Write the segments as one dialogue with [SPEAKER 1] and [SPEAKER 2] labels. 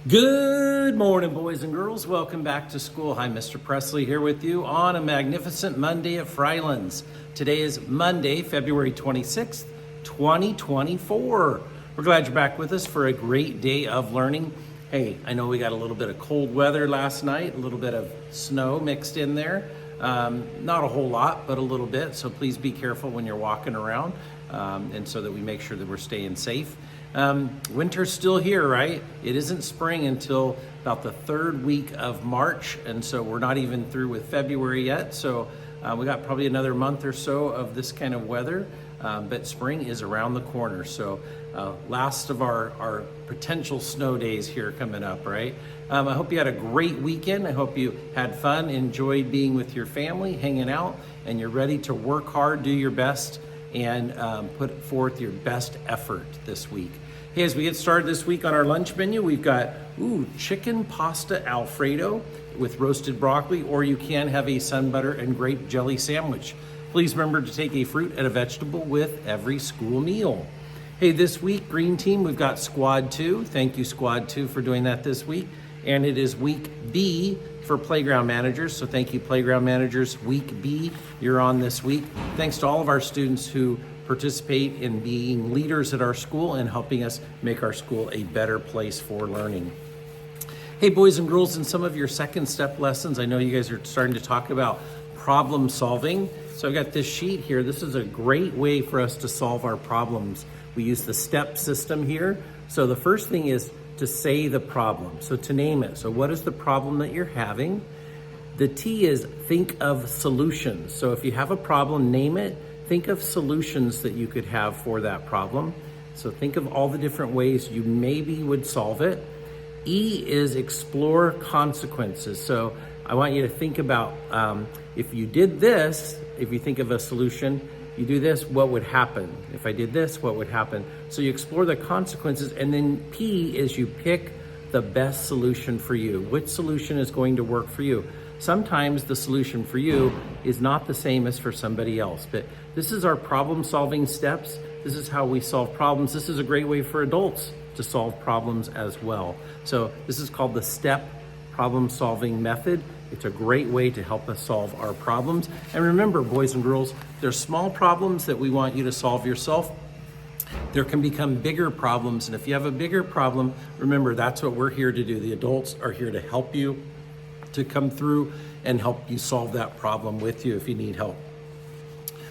[SPEAKER 1] Good morning, boys and girls. Welcome back to school. Hi, Mr. Presley here with you on a magnificent Monday at Fryelands. Today is Monday, February 26th, 2024. We're glad you're back with us for a great day of learning. Hey, I know we got a little bit of cold weather last night, a little bit of snow mixed in there. Not a whole lot, but a little bit. So please be careful when you're walking around, and so that we make sure that we're staying safe. Winter's still here, right? It isn't spring until about the third week of March, and so we're not even through with February yet. So we got probably another month or so of this kind of weather, but spring is around the corner. So last of our potential snow days here coming up, right? I hope you had a great weekend. I hope you had fun, enjoyed being with your family, hanging out, and you're ready to work hard, do your best, and put forth your best effort this week. Hey, as we get started this week on our lunch menu, we've got chicken pasta Alfredo with roasted broccoli, or you can have a sun butter and grape jelly sandwich. Please remember to take a fruit and a vegetable with every school meal. Hey, this week, Green Team, we've got Squad 2. Thank you, Squad 2, for doing that this week. And it is week B for playground managers. So thank you, playground managers. Week B, you're on this week. Thanks to all of our students who participate in being leaders at our school and helping us make our school a better place for learning. Hey, boys and girls, in some of your second step lessons, I know you guys are starting to talk about problem solving. So I've got this sheet here. This is a great way for us to solve our problems. We use the step system here. So the first thing is to say the problem, so to name it. So what is the problem that you're having? The T is think of solutions. So if you have a problem, name it. Think of solutions that you could have for that problem. So think of all the different ways you maybe would solve it. E is explore consequences. So I want you to think about if you did this, if you think of a solution, you do this, what would happen? If I did this, what would happen? So you explore the consequences, and then P is you pick the best solution for you. Which solution is going to work for you? Sometimes the solution for you is not the same as for somebody else, but this is our problem-solving steps. This is how we solve problems. This is a great way for adults to solve problems as well. So this is called the STEP problem-solving method. It's a great way to help us solve our problems. And remember, boys and girls, there's small problems that we want you to solve yourself. There can become bigger problems, and if you have a bigger problem, remember, that's what we're here to do. The adults are here to help you, to come through and help you solve that problem with you if you need help.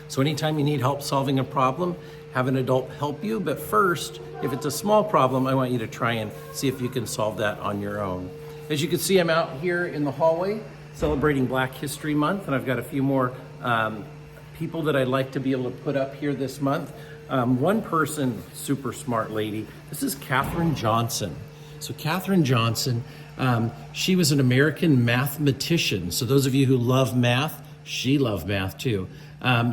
[SPEAKER 1] So anytime you need help solving a problem, have an adult help you. But first, if it's a small problem, I want you to try and see if you can solve that on your own. As you can see, I'm out here in the hallway celebrating Black History Month, and I've got a few more people that I'd like to be able to put up here this month. One person, super smart lady, this is Katherine Johnson. So Katherine Johnson, she was an American mathematician. So those of you who love math, she loved math too.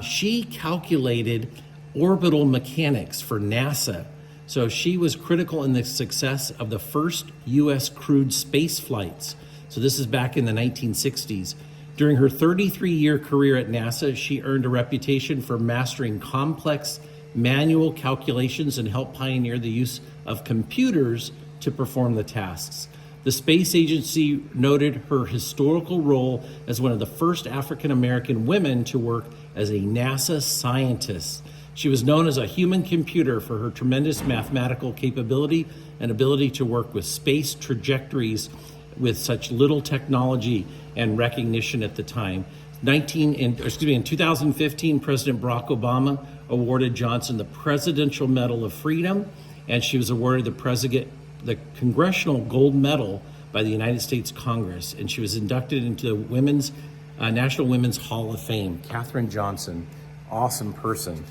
[SPEAKER 1] She calculated orbital mechanics for NASA. So she was critical in the success of the first U.S. crewed space flights. So this is back in the 1960s. During her 33-year career at NASA, she earned a reputation for mastering complex manual calculations and helped pioneer the use of computers to perform the tasks. The space agency noted her historical role as one of the first African-American women to work as a NASA scientist. She was known as a human computer for her tremendous mathematical capability and ability to work with space trajectories with such little technology and recognition at the time. In 2015, President Barack Obama awarded Johnson the Presidential Medal of Freedom, and she was awarded the Congressional Gold Medal by the United States Congress, and she was inducted into the National Women's Hall of Fame. Katherine Johnson, awesome person.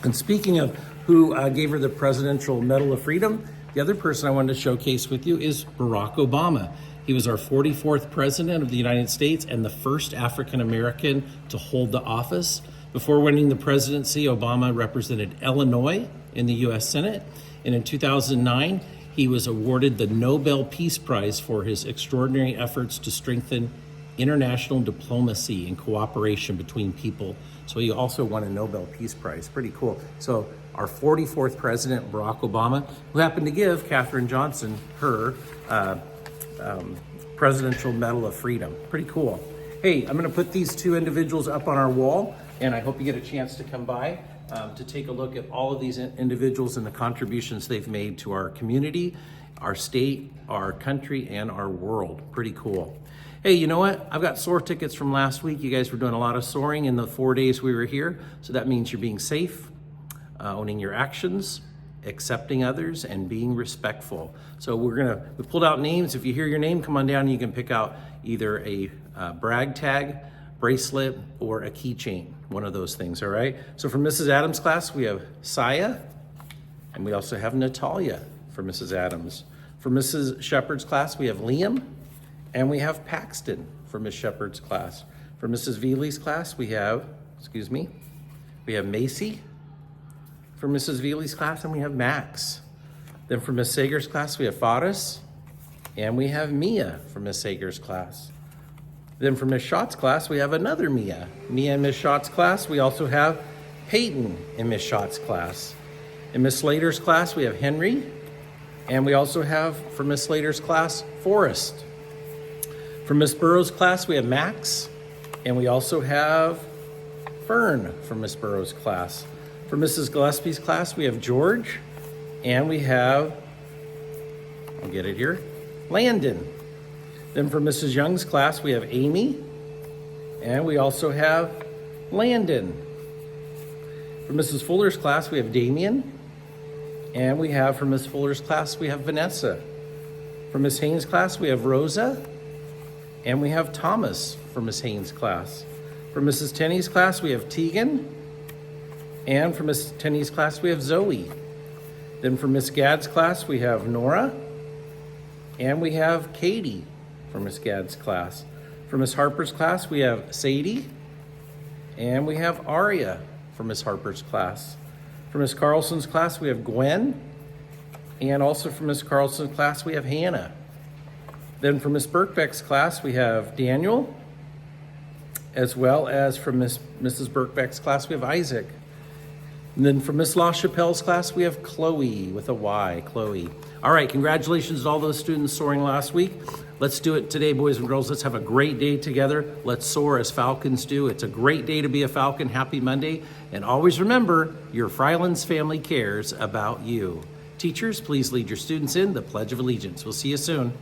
[SPEAKER 1] And speaking of who gave her the Presidential Medal of Freedom, the other person I wanted to showcase with you is Barack Obama. He was our 44th president of the United States and the first African American to hold the office. Before winning the presidency, Obama represented Illinois in the U.S. Senate. And in 2009, he was awarded the Nobel Peace Prize for his extraordinary efforts to strengthen international diplomacy and cooperation between people. So he also won a Nobel Peace Prize. Pretty cool. So our 44th president, Barack Obama, who happened to give Katherine Johnson her Presidential Medal of Freedom. Pretty cool. Hey, I'm gonna put these two individuals up on our wall, and I hope you get a chance to come by to take a look at all of these individuals and the contributions they've made to our community, our state, our country, and our world. Pretty cool. Hey, you know what? I've got soar tickets from last week. You guys were doing a lot of soaring in the 4 days we were here. So that means you're being safe, owning your actions, accepting others, and being respectful. So we pulled out names. If you hear your name, come on down and you can pick out either a brag tag, bracelet, or a keychain, one of those things, all right? So for Mrs. Adams' class, we have Saya, and we also have Natalia for Mrs. Adams. For Mrs. Shepard's class, we have Liam, and we have Paxton for Miss Shepard's class. For Mrs. Veely's class, we have Macy for Mrs. Veely's class, and we have Max. Then for Miss Sager's class, we have Faris, and we have Mia for Miss Sager's class. Then for Miss Schott's class, we have another Mia. Mia in Miss Schott's class. We also have Peyton in Miss Schott's class. In Miss Slater's class, we have Henry, and we also have for Miss Slater's class, Forrest. For Miss Burrows' class, we have Max, and we also have Fern for Miss Burrows' class. For Mrs. Gillespie's class, we have George, and we have, I'll get it here, Landon. Then for Mrs. Young's class, we have Amy, and we also have Landon. For Mrs. Fuller's class, we have Damien, and we have for Miss Fuller's class, we have Vanessa. For Miss Haynes' class, we have Rosa, and we have Thomas for Miss Haynes' class. For Mrs. Tenney's class, we have Tegan, and for Miss Tenney's class, we have Zoe. Then for Miss Gadd's class, we have Nora, and we have Katie for Miss Gadd's class. For Miss Harper's class, we have Sadie, and we have Aria for Miss Harper's class. For Miss Carlson's class, we have Gwen, and also for Miss Carlson's class, we have Hannah. Then for Miss Birkbeck's class, we have Daniel, as well as for Mrs. Birkbeck's class, we have Isaac. And then for Miss LaChapelle's class, we have Chloe with a Y, Chloe. All right, congratulations to all those students soaring last week. Let's do it today, boys and girls. Let's have a great day together. Let's soar as Falcons do. It's a great day to be a Falcon. Happy Monday. And always remember, your Fryelands family cares about you. Teachers, please lead your students in the Pledge of Allegiance. We'll see you soon.